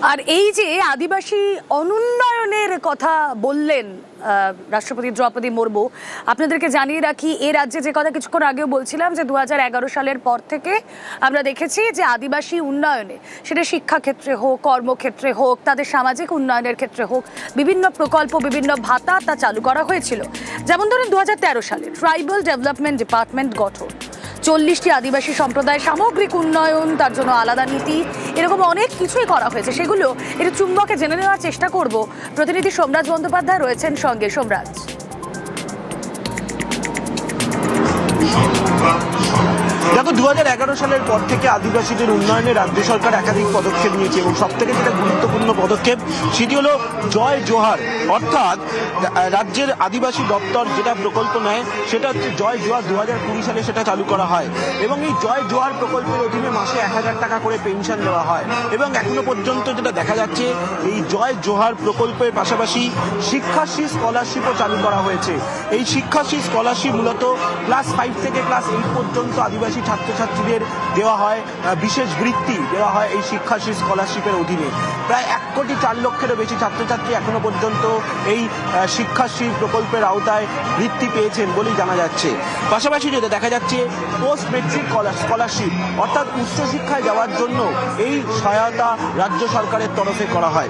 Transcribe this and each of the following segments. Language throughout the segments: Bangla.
আর এই যে আদিবাসী অনুন্নয়নের কথা বললেন রাষ্ট্রপতি দ্রৌপদী মুর্মু, আপনাদেরকে জানিয়ে রাখি এ রাজ্যে যে কথা কিছুক্ষণ আগেও বলছিলাম যে 2011 সালের পর থেকে আমরা দেখেছি যে আদিবাসী উন্নয়নে, সেটা শিক্ষাক্ষেত্রে হোক, কর্মক্ষেত্রে হোক, তাদের সামাজিক উন্নয়নের ক্ষেত্রে হোক, বিভিন্ন প্রকল্প, বিভিন্ন ভাতা তা চালু করা হয়েছিল। যেমন ধরুন 2013 সালে ট্রাইবাল ডেভেলপমেন্ট ডিপার্টমেন্ট গঠন, 40টি আদিবাসী সম্প্রদায় সামগ্রিক উন্নয়ন, তার জন্য আলাদা নীতি, এরকম অনেক কিছুই করা হয়েছে। সেগুলো একটু চুম্বকে জেনে নেওয়ার চেষ্টা করব। প্রতিনিধি সোমরাজ বন্দ্যোপাধ্যায় রয়েছেন সঙ্গে। সোমরাজ, দেখো 2011 সালের পর থেকে আদিবাসীদের উন্নয়নে রাজ্য সরকার একাধিক পদক্ষেপ নিয়েছে এবং সব থেকে যেটা গুরুত্বপূর্ণ পদক্ষেপ সেটি হলো জয় জোহার, অর্থাৎ রাজ্যের আদিবাসী দপ্তর যেটা প্রকল্প নেয় সেটা হচ্ছে জয় জোহার। 2020 সালে সেটা চালু করা হয় এবং এই জয় জোহার প্রকল্পের অধীনে মাসে 1000 টাকা করে পেনশন দেওয়া হয় এবং এখনো পর্যন্ত যেটা দেখা যাচ্ছে এই জয় জোহার প্রকল্পের পাশাপাশি শিক্ষাশ্রী স্কলারশিপও চালু করা হয়েছে। এই শিক্ষাশ্রী স্কলারশিপ মূলত ক্লাস 5 থেকে ক্লাস 8 পর্যন্ত আদিবাসী ছাত্রছাত্রীদের দেওয়া হয়, বিশেষ বৃত্তি দেওয়া হয় এই শিক্ষাশ্রী স্কলারশিপের অধীনে। প্রায় 1,04,00,000-এরও বেশি ছাত্রছাত্রী এখনো পর্যন্ত এই শিক্ষাশ্রী প্রকল্পের আওতায় বৃত্তি পেয়েছেন বলেই জানা যাচ্ছে। পাশাপাশি যেটা দেখা যাচ্ছে পোস্ট মেট্রিক স্কলারশিপ, অর্থাৎ উচ্চশিক্ষায় যাওয়ার জন্য এই সহায়তা রাজ্য সরকারের তরফে করা হয়।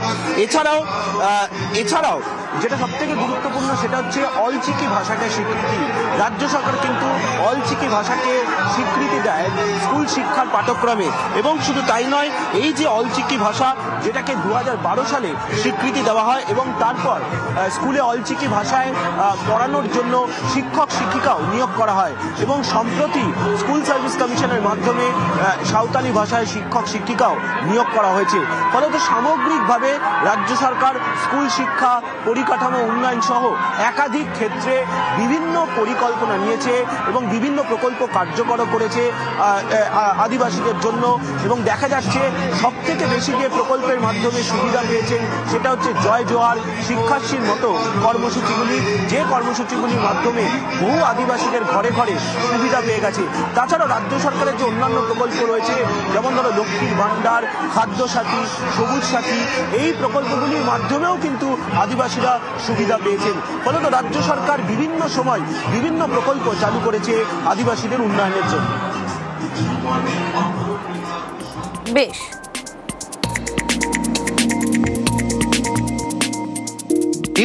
এছাড়াও যেটা সব থেকে গুরুত্বপূর্ণ সেটা হচ্ছে অলচিকি ভাষাকে স্বীকৃতি। রাজ্য সরকার কিন্তু অলচিকি ভাষাকে স্বীকৃতি দেয় স্কুল শিক্ষার পাঠ্যক্রমে এবং শুধু তাই নয়, এই যে অলচিকি ভাষা যেটাকে 2012 সালে স্বীকৃতি দেওয়া হয় এবং তারপর স্কুলে অলচিকি ভাষায় পড়ানোর জন্য শিক্ষক শিক্ষিকাও নিয়োগ করা হয় এবং সম্প্রতি স্কুল সার্ভিস কমিশনের মাধ্যমে সাঁওতালি ভাষায় শিক্ষক শিক্ষিকাও নিয়োগ করা হয়েছে। ফলত সামগ্রিকভাবে রাজ্য সরকার স্কুল শিক্ষা, পরিকাঠামো উন্নয়ন সহ একাধিক ক্ষেত্রে বিভিন্ন পরিকল্পনা নিয়েছে এবং বিভিন্ন প্রকল্প কার্যকর করেছে আদিবাসীদের জন্য। এবং দেখা যাচ্ছে সব থেকে বেশি যে প্রকল্পের মাধ্যমে সুবিধা পেয়েছেন সেটা হচ্ছে জয় জোহার, শিক্ষাশ্রীর মতো কর্মসূচিগুলি, যে কর্মসূচিগুলির মাধ্যমে বহু আদিবাসীদের ঘরে ঘরে সুবিধা পেয়ে গেছে। তাছাড়াও রাজ্য সরকারের যে অন্যান্য প্রকল্প রয়েছে যেমন ধরো লক্ষ্মীর ভাণ্ডার, খাদ্য সাথী, সবুজ সাথী, এই প্রকল্পগুলির মাধ্যমেও কিন্তু আদিবাসীরা সুবিধা পেয়েছেন। ফলত রাজ্য সরকার বিভিন্ন সময় বিভিন্ন প্রকল্প চালু করেছে আদিবাসীদের উন্নয়নের জন্য। বেশ।